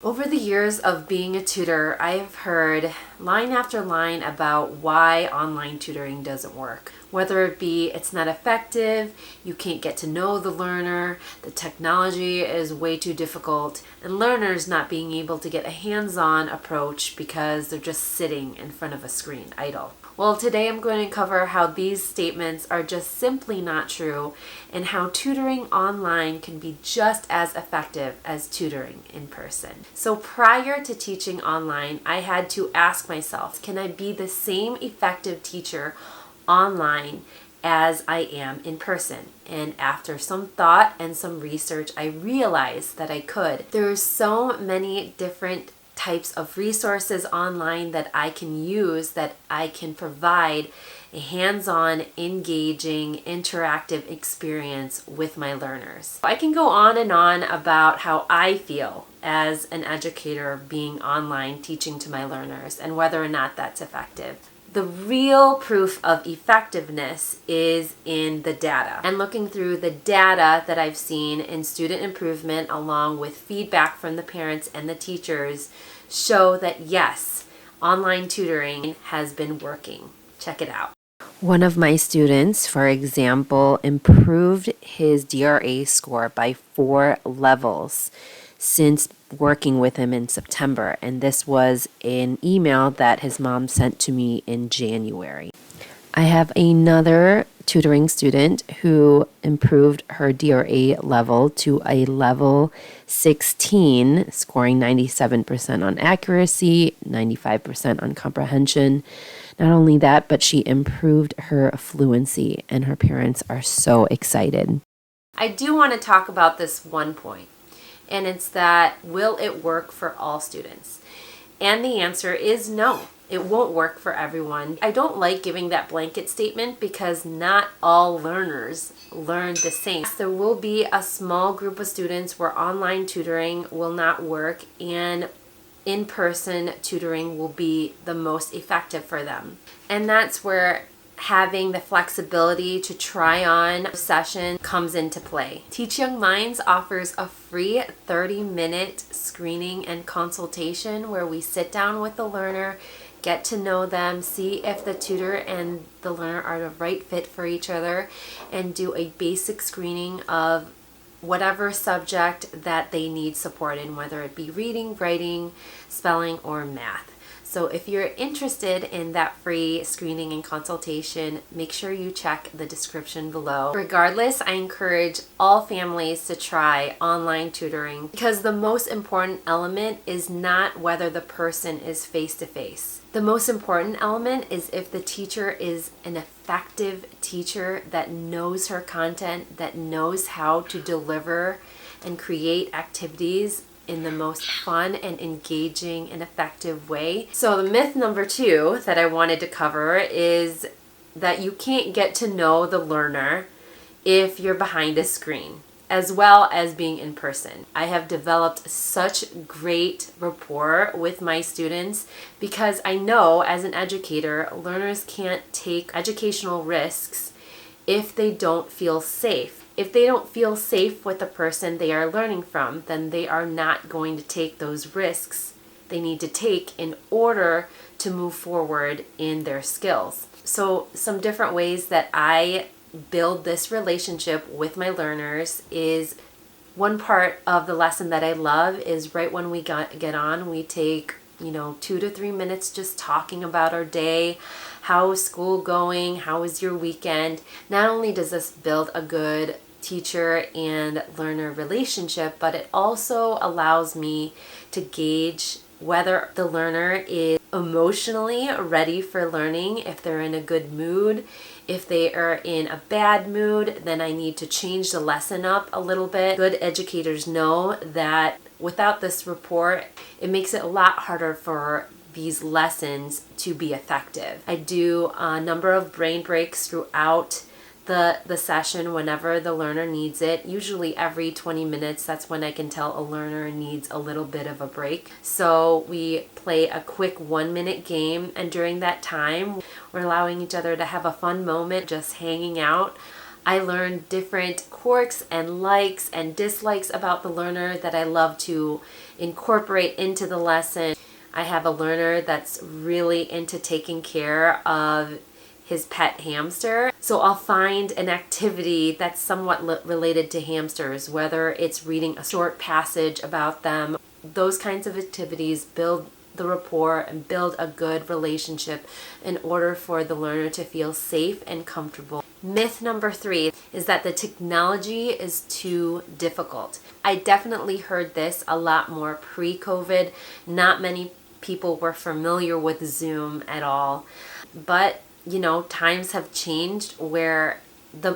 Over the years of being a tutor, I've heard line after line about why online tutoring doesn't work. Whether it be it's not effective, you can't get to know the learner, the technology is way too difficult, and learners not being able to get a hands-on approach because they're just sitting in front of a screen idle. Well, today I'm going to cover how these statements are just simply not true and how tutoring online can be just as effective as tutoring in person. So prior to teaching online, I had to ask myself, can I be the same effective teacher online as I am in person? And after some thought and some research, I realized that I could. There's so many different types of resources online that I can use, that I can provide a hands-on, engaging, interactive experience with my learners. I can go on and on about how I feel as an educator being online teaching to my learners and whether or not that's effective. The real proof of effectiveness is in the data. And looking through the data that I've seen in student improvement along with feedback from the parents and the teachers show that yes, online tutoring has been working. Check it out. One of my students, for example, improved his DRA score by 4 levels since working with him in September, and this was an email that his mom sent to me in January. I have another tutoring student who improved her DRA level to a level 16, scoring 97% on accuracy, 95% on comprehension. Not only that, but she improved her fluency, and her parents are so excited. I do want to talk about this one point, and it's that, will it work for all students? And the answer is no. It won't work for everyone. I don't like giving that blanket statement because not all learners learn the same. There will be a small group of students where online tutoring will not work and in-person tutoring will be the most effective for them. And that's where having the flexibility to try on a session comes into play. Teach Young Minds offers a free 30-minute screening and consultation where we sit down with the learner, get to know them, see if the tutor and the learner are the right fit for each other, and do a basic screening of whatever subject that they need support in, whether it be reading, writing, spelling, or math. So if you're interested in that free screening and consultation, make sure you check the description below. Regardless, I encourage all families to try online tutoring because the most important element is not whether the person is face-to-face. The most important element is if the teacher is an effective teacher that knows her content, that knows how to deliver and create activities in the most fun and engaging and effective way. So the myth number 2 that I wanted to cover is that you can't get to know the learner if you're behind a screen, as well as being in person. I have developed such great rapport with my students because I know as an educator, learners can't take educational risks if they don't feel safe. If they don't feel safe with the person they are learning from, then they are not going to take those risks they need to take in order to move forward in their skills. So some different ways that I build this relationship with my learners is, one part of the lesson that I love is right when we get on, we take 2 to 3 minutes just talking about our day. How is school going? How is your weekend? Not only does this build a good teacher and learner relationship, but it also allows me to gauge whether the learner is emotionally ready for learning, if they're in a good mood. If they are in a bad mood, then I need to change the lesson up a little bit. Good educators know that without this rapport, it makes it a lot harder for these lessons to be effective. I do a number of brain breaks throughout the session whenever the learner needs it. Usually every 20 minutes, that's when I can tell a learner needs a little bit of a break. So we play a quick 1-minute game, and during that time, we're allowing each other to have a fun moment, just hanging out. I learned different quirks and likes and dislikes about the learner that I love to incorporate into the lesson. I have a learner that's really into taking care of his pet hamster. So I'll find an activity that's somewhat related to hamsters, whether it's reading a short passage about them. Those kinds of activities build the rapport and build a good relationship in order for the learner to feel safe and comfortable. Myth number 3 is that the technology is too difficult. I definitely heard this a lot more pre-COVID. Not many people were familiar with Zoom at all, but you know, times have changed where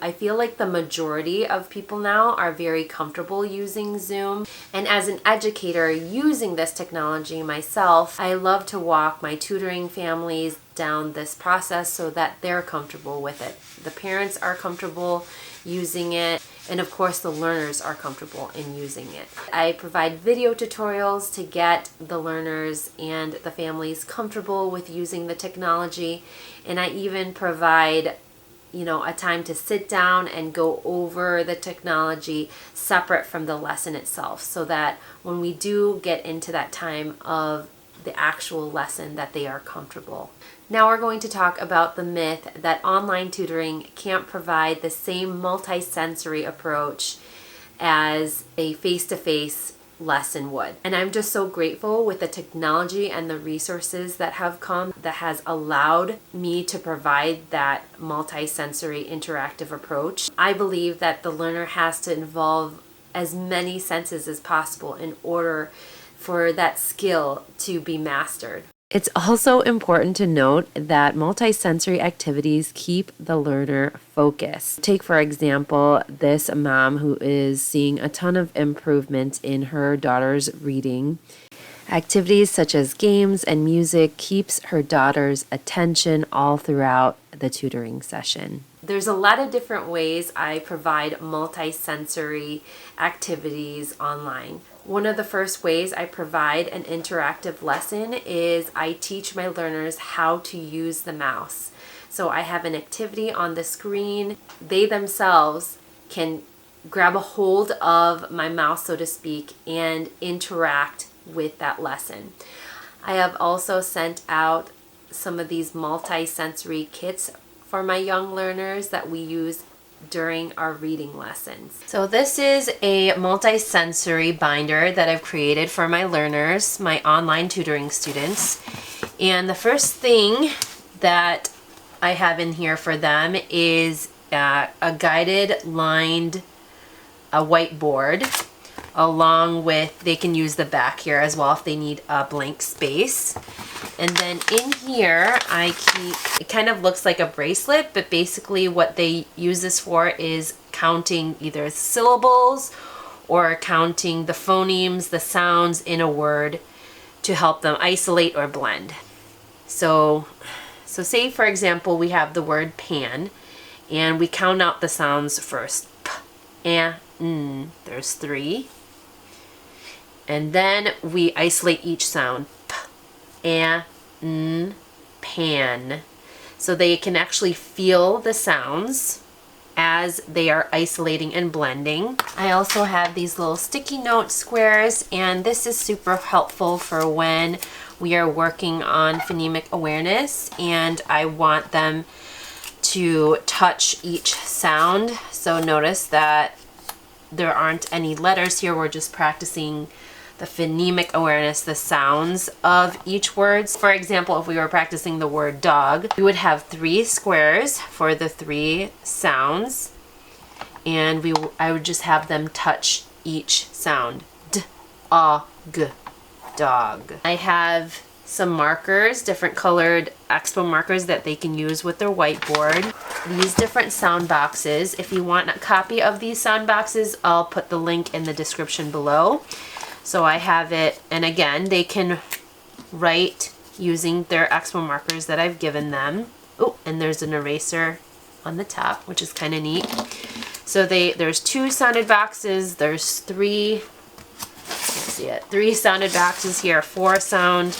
I feel like the majority of people now are very comfortable using Zoom. And as an educator using this technology myself, I love to walk my tutoring families down this process so that they're comfortable with it. The parents are comfortable using it, and of course the learners are comfortable in using it. I provide video tutorials to get the learners and the families comfortable with using the technology, and I even provide a time to sit down and go over the technology separate from the lesson itself, so that when we do get into that time of the actual lesson that they are comfortable. Now we're going to talk about the myth that online tutoring can't provide the same multisensory approach as a face-to-face lesson would. And I'm just so grateful with the technology and the resources that have come that has allowed me to provide that multisensory interactive approach. I believe that the learner has to involve as many senses as possible in order for that skill to be mastered. It's also important to note that multisensory activities keep the learner focused. Take, for example, this mom who is seeing a ton of improvement in her daughter's reading. Activities such as games and music keeps her daughter's attention all throughout the tutoring session. There's a lot of different ways I provide multisensory activities online. One of the first ways I provide an interactive lesson is I teach my learners how to use the mouse. So I have an activity on the screen. They themselves can grab a hold of my mouse, so to speak, and interact with that lesson. I have also sent out some of these multisensory kits for my young learners that we use during our reading lessons. So this is a multisensory binder that I've created for my learners, my online tutoring students. And the first thing that I have in here for them is a guided lined whiteboard, along with, they can use the back here as well if they need a blank space. And then in here, I keep, it kind of looks like a bracelet, but basically what they use this for is counting either syllables or counting the phonemes, the sounds in a word to help them isolate or blend. So say for example, we have the word pan and we count out the sounds first. P, n, there's 3. And then we isolate each sound. P, n, pan. So they can actually feel the sounds as they are isolating and blending. I also have these little sticky note squares, and this is super helpful for when we are working on phonemic awareness and I want them to touch each sound. So notice that there aren't any letters here. We're just practicing the phonemic awareness, the sounds of each word. For example, if we were practicing the word dog, we would have 3 squares for the 3 sounds, and I would just have them touch each sound. D, a, g, dog. I have some markers, different colored expo markers that they can use with their whiteboard. These different sound boxes. If you want a copy of these sound boxes, I'll put the link in the description below. So I have it, and again, they can write using their expo markers that I've given them. Oh, and there's an eraser on the top, which is kind of neat. So there's 2 sounded boxes, there's 3, let's see it, 3 sounded boxes here, 4 sound,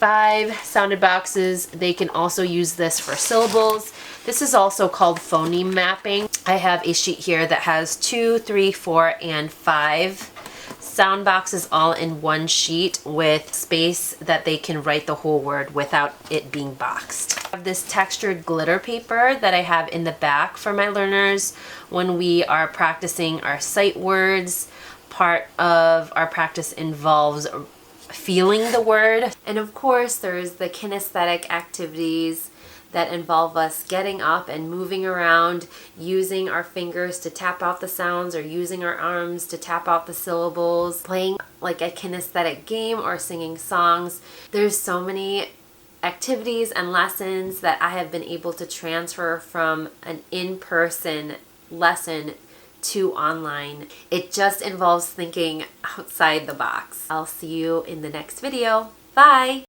5 sounded boxes. They can also use this for syllables. This is also called phoneme mapping. I have a sheet here that has 2, 3, 4, and 5 sound boxes all in one sheet with space that they can write the whole word without it being boxed. I have this textured glitter paper that I have in the back for my learners when we are practicing our sight words. Part of our practice involves feeling the word. And of course, there's the kinesthetic activities that involve us getting up and moving around, using our fingers to tap out the sounds or using our arms to tap out the syllables, playing like a kinesthetic game or singing songs. There's so many activities and lessons that I have been able to transfer from an in-person lesson to online. It just involves thinking outside the box. I'll see you in the next video. Bye!